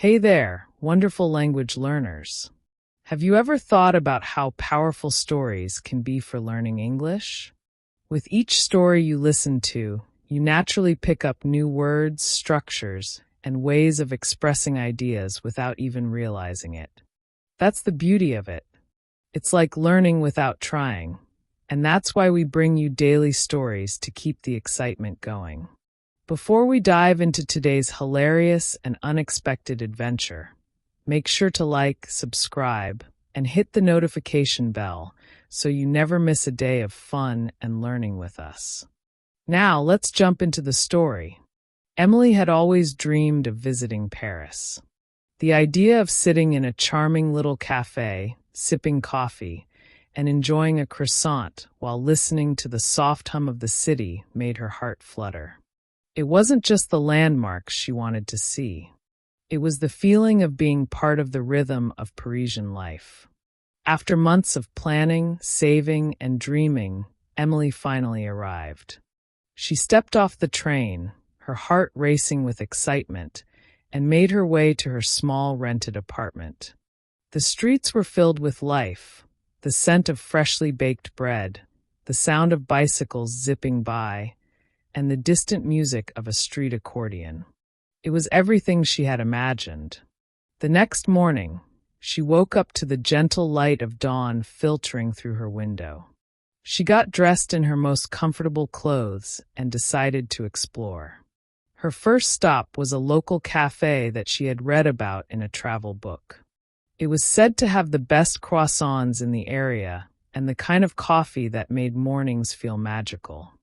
Hey there, wonderful language learners. Have you ever thought about how powerful stories can be for learning English? With each story you listen to, you naturally pick up new words, structures, and ways of expressing ideas without even realizing it. That's the beauty of it. It's like learning without trying, and that's why we bring you daily stories to keep the excitement going. Before we dive into today's hilarious and unexpected adventure, make sure to like, subscribe, and hit the notification bell so you never miss a day of fun and learning with us. Now, let's jump into the story. Emily had always dreamed of visiting Paris. The idea of sitting in a charming little cafe, sipping coffee, and enjoying a croissant while listening to the soft hum of the city made her heart flutter. It wasn't just the landmarks she wanted to see. It was the feeling of being part of the rhythm of Parisian life. After months of planning, saving, and dreaming, Emily finally arrived. She stepped off the train, her heart racing with excitement, and made her way to her small rented apartment. The streets were filled with life, the scent of freshly baked bread, the sound of bicycles zipping by, and the distant music of a street accordion. It was everything she had imagined. The next morning, she woke up to the gentle light of dawn filtering through her window. She got dressed in her most comfortable clothes and decided to explore. Her first stop was a local cafe that she had read about in a travel book. It was said to have the best croissants in the area and the kind of coffee that made mornings feel magical.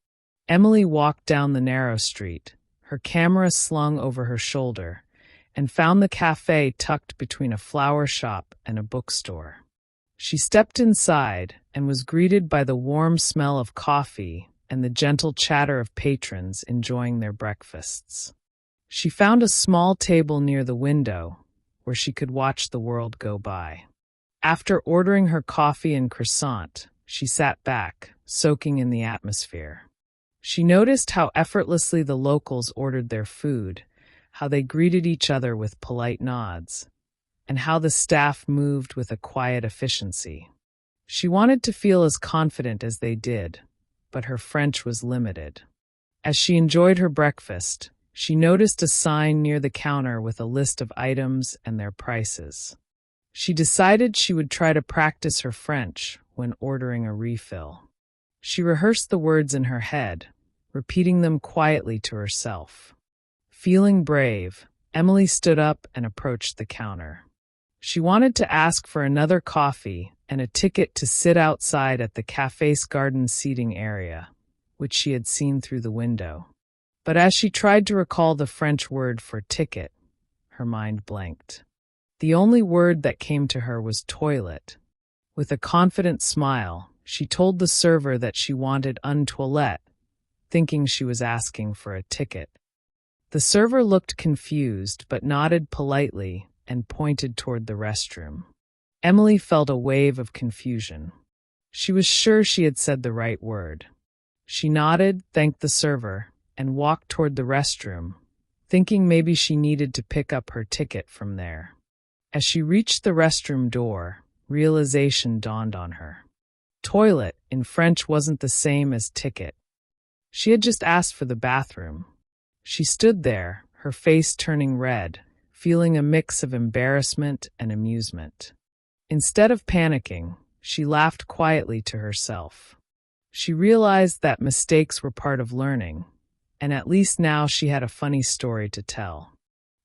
Emily walked down the narrow street, her camera slung over her shoulder, and found the cafe tucked between a flower shop and a bookstore. She stepped inside and was greeted by the warm smell of coffee and the gentle chatter of patrons enjoying their breakfasts. She found a small table near the window where she could watch the world go by. After ordering her coffee and croissant, she sat back, soaking in the atmosphere. She noticed how effortlessly the locals ordered their food, how they greeted each other with polite nods, and how the staff moved with a quiet efficiency. She wanted to feel as confident as they did, but her French was limited. As she enjoyed her breakfast, she noticed a sign near the counter with a list of items and their prices. She decided she would try to practice her French when ordering a refill. She rehearsed the words in her head, repeating them quietly to herself. Feeling brave, Emily stood up and approached the counter. She wanted to ask for another coffee and a ticket to sit outside at the cafe's garden seating area, which she had seen through the window. But as she tried to recall the French word for ticket, her mind blanked. The only word that came to her was toilet. With a confident smile, she told the server that she wanted un toilette, thinking she was asking for a ticket. The server looked confused but nodded politely and pointed toward the restroom. Emily felt a wave of confusion. She was sure she had said the right word. She nodded, thanked the server, and walked toward the restroom, thinking maybe she needed to pick up her ticket from there. As she reached the restroom door, realization dawned on her. Toilet in French wasn't the same as ticket. She had just asked for the bathroom. She stood there, her face turning red, feeling a mix of embarrassment and amusement. Instead of panicking, she laughed quietly to herself. She realized that mistakes were part of learning, and at least now she had a funny story to tell.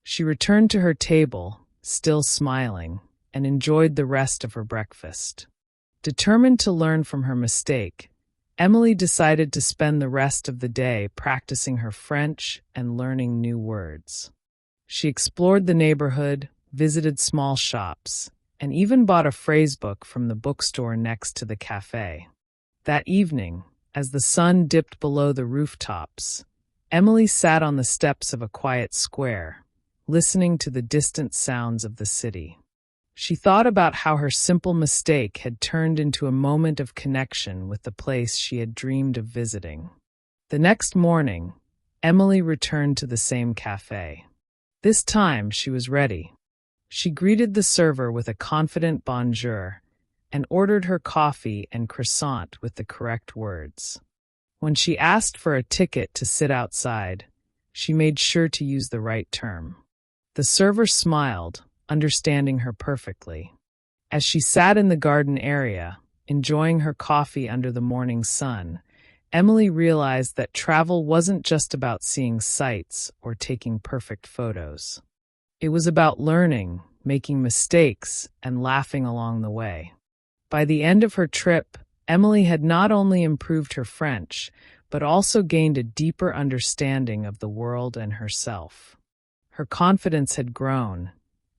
She returned to her table, still smiling, and enjoyed the rest of her breakfast. Determined to learn from her mistake, Emily decided to spend the rest of the day practicing her French and learning new words. She explored the neighborhood, visited small shops, and even bought a phrasebook from the bookstore next to the cafe. That evening, as the sun dipped below the rooftops, Emily sat on the steps of a quiet square, listening to the distant sounds of the city. She thought about how her simple mistake had turned into a moment of connection with the place she had dreamed of visiting. The next morning, Emily returned to the same cafe. This time, she was ready. She greeted the server with a confident bonjour and ordered her coffee and croissant with the correct words. When she asked for a ticket to sit outside, she made sure to use the right term. The server smiled, understanding her perfectly. As she sat in the garden area, enjoying her coffee under the morning sun, Emily realized that travel wasn't just about seeing sights or taking perfect photos. It was about learning, making mistakes, and laughing along the way. By the end of her trip, Emily had not only improved her French, but also gained a deeper understanding of the world and herself. Her confidence had grown,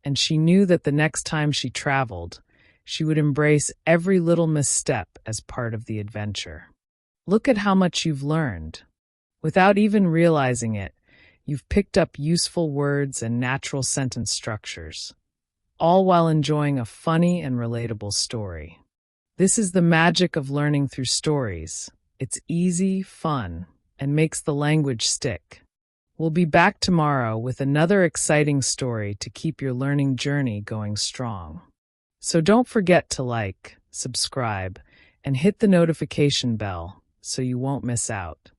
and she knew that the next time she traveled, she would embrace every little misstep as part of the adventure. Look at how much you've learned. Without even realizing it, you've picked up useful words and natural sentence structures, all while enjoying a funny and relatable story. This is the magic of learning through stories. It's easy, fun, and makes the language stick. We'll be back tomorrow with another exciting story to keep your learning journey going strong. So don't forget to like, subscribe, and hit the notification bell so you won't miss out.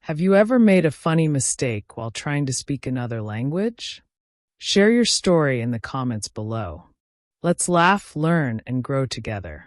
Have you ever made a funny mistake while trying to speak another language? Share your story in the comments below. Let's laugh, learn, and grow together.